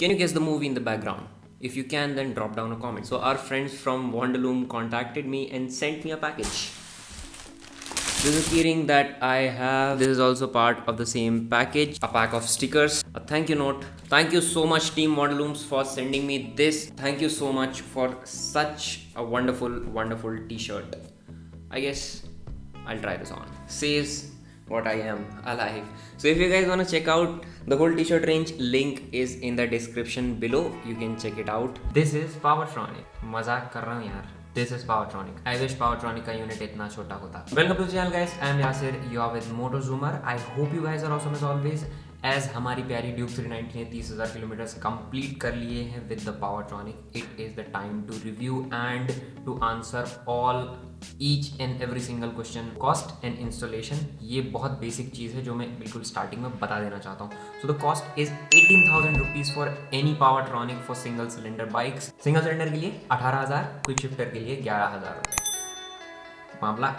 Can you guess the movie in the background? If you can, then drop down a comment. So our friends from Wonderloom contacted me and sent me a package. This is a keyring that I have. This is also part of the same package. A pack of stickers, a thank you note. Thank you so much Team Wonderlooms for sending me this. Thank you so much for such a wonderful t-shirt. I guess I'll try this on. Says what I am, alive. So if you guys want to check out the whole t-shirt range, link is in the description below. You can check it out. This is Powertronic. मजाक कर रहा हूँ यार. This is Powertronic. I wish Powertronic का unit इतना छोटा होता. Welcome to the channel guys. I am Yasir. You are with MotoZoomer. I hope you guys are awesome as always. As हमारी प्यारी Duke 390 ने 30,000 किलोमीटर कंप्लीट कर लिए हैं with the Powertronic. It is the time to review and to answer all each and every single question. Cost and installation ये बहुत basic चीज़ है जो मैं बिल्कुल स्टार्टिंग में बता देना चाहता हूँ. So the cost is 18,000 rupees for any Powertronic for single cylinder bikes. Single cylinder के लिए 18,000, क्विक शिफ्टर के लिए 11,000 रुपये. मामला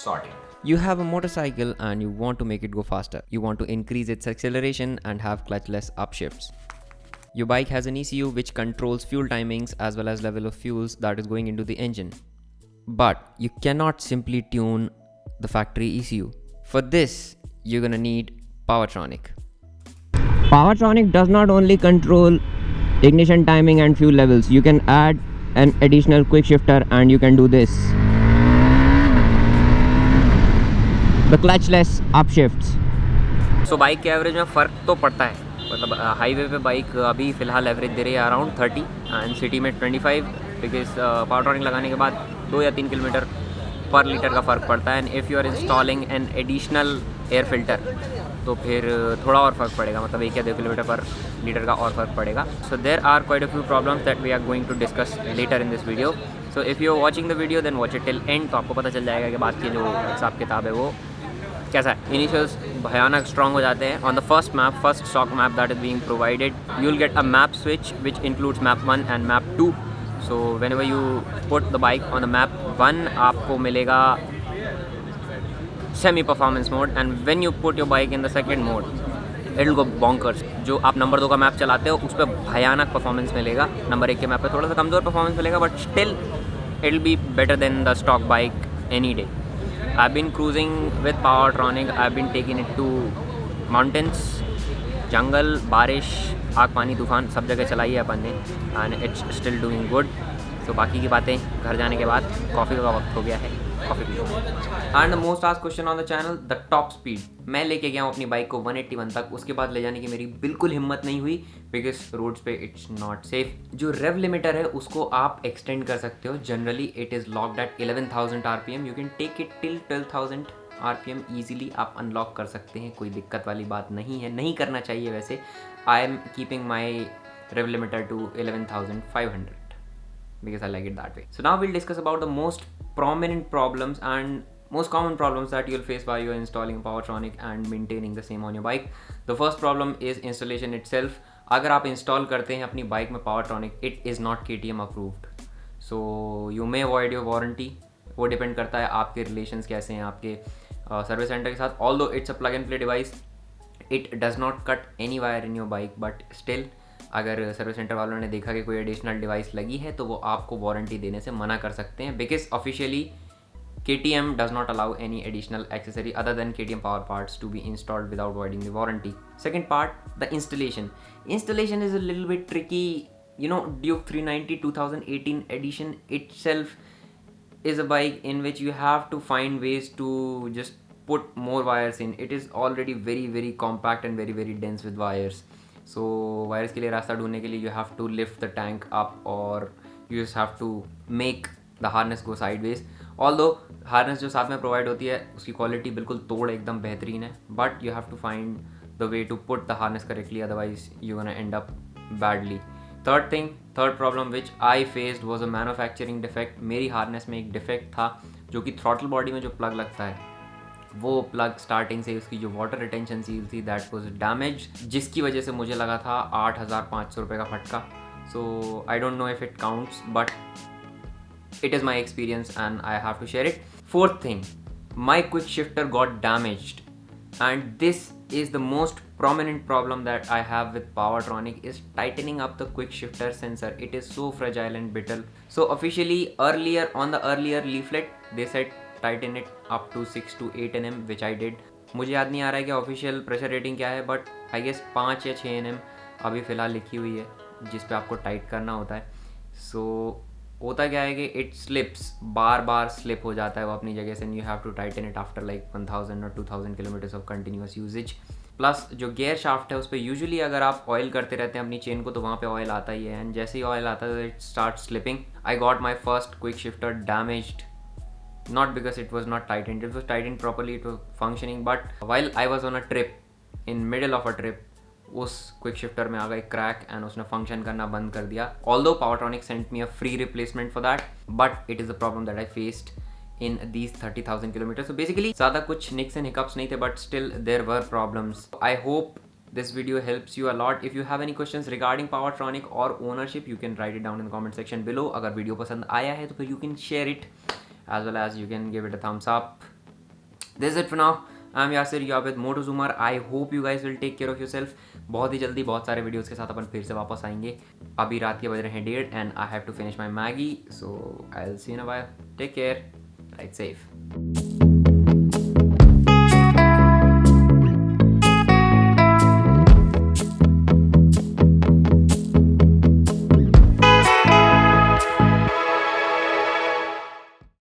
sorted. You have a motorcycle and you want to make it go faster. You want to increase its acceleration and have clutchless upshifts. Your bike has an ECU which controls fuel timings as well as level of fuels that is going into the engine. But you cannot simply tune the factory ECU. For this, you're gonna need Powertronic. Powertronic does not only control ignition timing and fuel levels. You can add an additional quick shifter and you can do this. The clutchless upshifts. So bike के average में फ़र्क तो पड़ता है. मतलब highway पे bike अभी फ़िलहाल एवरेज दे रही है अराउंड 30 एंड सिटी में 25 बिकॉज पावरट्रॉनिक लगाने के बाद 2 या 3 किलोमीटर पर लीटर का फ़र्क पड़ता है. And if you are installing an additional air filter तो फिर थोड़ा और फ़र्क पड़ेगा. मतलब 1 या 2 किलोमीटर पर लीटर का और फ़र्क पड़ेगा. So there are quite a few problems that we are going to discuss later in this video. So if you are watching the video then watch it till end. तो आपको पता चल जाएगा कि बात की जो हिसाब किताब है वो कैसा है. इनिशियल्स भयानक स्ट्रॉन्ग हो जाते हैं. On the first map, first stock map that is being provided, you will get a map switch which includes map 1 and map 2. So whenever you put the bike on the map 1 आपको मिलेगा semi performance mode and when you put your bike in the second mode it will go bonkers. जो आप number 2 का map चलाते हो उस पर भयानक परफॉर्मेंस मिलेगा. नंबर 1 के मैप पे थोड़ा सा कमज़ोर परफॉर्मेंस मिलेगा but still it will be better than the stock bike any day. I've been cruising with Powertronic. I've been taking it to mountains, jungle, बारिश, आग पानी तूफान सब जगह चलाई है अपन ने and it's still doing good. So बाकी की बातें घर जाने के बाद कॉफ़ी का वक्त हो गया है. Coffee P. And the most asked question on the channel, the top speed. मैं लेके गया हूँ अपनी बाइक को 181 तक. उसके बाद ले जाने की मेरी बिल्कुल हिम्मत नहीं हुई बिकॉज रोड्स पे इट्स नॉट सेफ. जो रेव लिमिटर है उसको आप एक्सटेंड कर सकते हो. Generally it is locked at 11,000 RPM. You can take it till 12,000 RPM easily आप अनलॉक कर सकते हैं. कोई दिक्कत वाली बात नहीं है. नहीं करना चाहिए वैसे. I am keeping my rev limiter to 11,500 because I like it that way. So now we'll discuss about the most prominent problems and most common problems that you'll face while you're installing Powertronic and maintaining the same on your bike. The first problem is installation itself. अगर आप install करते हैं अपनी bike में Powertronic, it is not KTM approved. So you may avoid your warranty. वो depend करता है आपके रिलेशंस कैसे हैं आपके सर्विस सेंटर के साथ. Although it's a plug and play device, it does not cut any wire in your bike, but still अगर सर्विस सेंटर वालों ने देखा कि कोई एडिशनल डिवाइस लगी है तो वो आपको वारंटी देने से मना कर सकते हैं because officially KTM does not allow any additional accessory other than KTM power parts to be installed without voiding the warranty. Second part, the installation. Installation is a little bit tricky. You know, Duke 390 2018 edition itself is a bike in which you have to find ways to just put more wires in. It is already very compact and very dense with wires. So wires के लिए रास्ता ढूंढने के लिए you have to lift the tank up और you just have to make the harness go sideways. Although harness जो साथ में प्रोवाइड होती है उसकी क्वालिटी बिल्कुल तोड़ एकदम बेहतरीन है but you have to find the way to put the harness correctly otherwise you gonna end up badly. Third problem which I faced was a manufacturing defect. मेरी हार्नेस में एक डिफेक्ट था जो कि थ्रॉटल बॉडी में जो plug लगता है वो प्लग स्टार्टिंग से उसकी जो वाटर रिटेंशन सील थी दैट वाज डैमेज जिसकी वजह से मुझे लगा था 8,500 रुपये का फटका. So I don't know if it counts but it is my experience and I have to share it. Fourth thing, my quick shifter got damaged and this is the most prominent problem that I have with Powertronic is tightening up the quick shifter sensor. It is so fragile and brittle. So officially earlier on the earlier leaflet they said tighten it up to 6 to 8 nm, which I did. मुझे याद नहीं आ रहा है कि official pressure rating क्या है, but I guess 5 या 6 nm अभी फ़िलहाल लिखी हुई है जिस पे आपको टाइट करना होता है. सो होता क्या है कि इट स्लिप्स, बार बार स्लिप हो जाता है वो अपनी जगह से, and you have to tighten it after like 1000 और 2000 kilometres of continuous usage. Plus जो गियर शाफ्ट है उस पर यूजुअली अगर आप ऑयल करते रहते हैं अपनी चेन को तो वहाँ पे ऑयल आता ही है, एंड जैसे ही ऑयल आता है it start slipping. I got my first quick shifter damaged, not because it was not tightened, it was tightened properly, it was functioning, but while I was on a trip, in middle of a trip, उस quick shifter में आ गई crack and उसने function करना बंद कर दिया. Although Powertronic sent me a free replacement for that, but it is a problem that I faced in these 30,000 kilometers. So basically ज़्यादा कुछ nicks and hiccups नहीं थे, but still there were problems. I hope this video helps you a lot. If you have any questions regarding Powertronic or ownership, you can write it down in the comment section below. अगर video पसंद आया है तो फिर you can share it, as well as you can give it a thumbs up. This is it for now. I'm Yasir, you are with Motozoomer. I hope you guys will take care of yourself. बहुत ही जल्दी बहुत सारे videos के साथ अपन फिर से वापस आएंगे. अभी रात के बज रहे हैं 1:30 and I have to finish my Maggie. So I'll see you in a while. Take care. Ride safe.